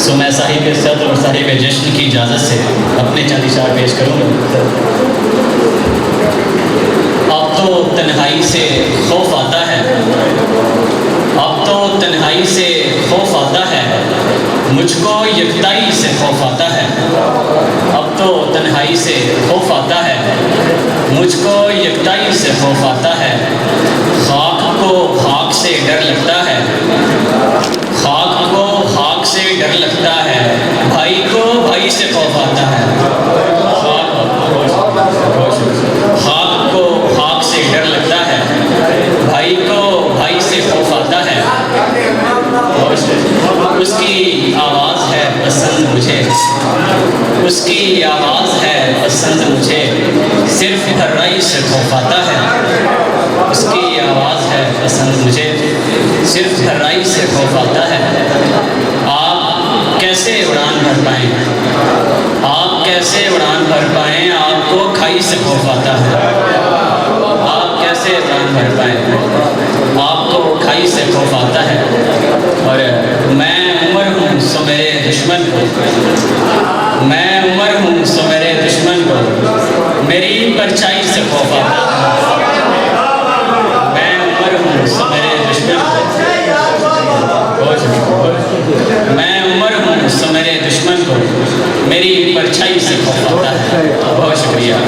सो मैं साहिब सद और साहिब जश्न की इजाज़त से अपने चंद इशार पेश करूँगा। अब तो तन्हाई से खौफ आता है, अब तो तन्हाई से खौफ आता है, मुझको यकताई से खौफ आता है। अब तो तन्हाई से खौफ आता है, मुझको यकताई से खौफ आता है। खाक को खाक से डर लगता है, खाक को खाक से डर लगता है, भाई को भाई से खौफ आता है। खाक को खाक से डर लगता है, भाई को भाई से खौफ आता है। उसकी आवाज़ है पसंद मुझे, उसकी आवाज़ है पसंद मुझे, सिर्फ हर्राई से खौफ आता है। उसकी आवाज़ है पसंद मुझे, सिर्फ हर्राई से खौफ आता है। आप कैसे उड़ान भर पाएँ, आप कैसे उड़ान भर पाएँ, आपको खाई से खौफ आता है। आप कैसे उड़ान भर पाएँ, आपको खाई से खौफ आता है। और मैं उमर हूँ सो मेरे दुश्मन को, मैं उमर हूँ सो मेरे दुश्मन को, मेरी परछाई से खौफ आता है। मैं उमर हूँ सो मेरे दुश्मन को, मैं उमर हूँ सो मेरे दुश्मन को, मेरी परछाई से खौफ आता है। बहुत शुक्रिया।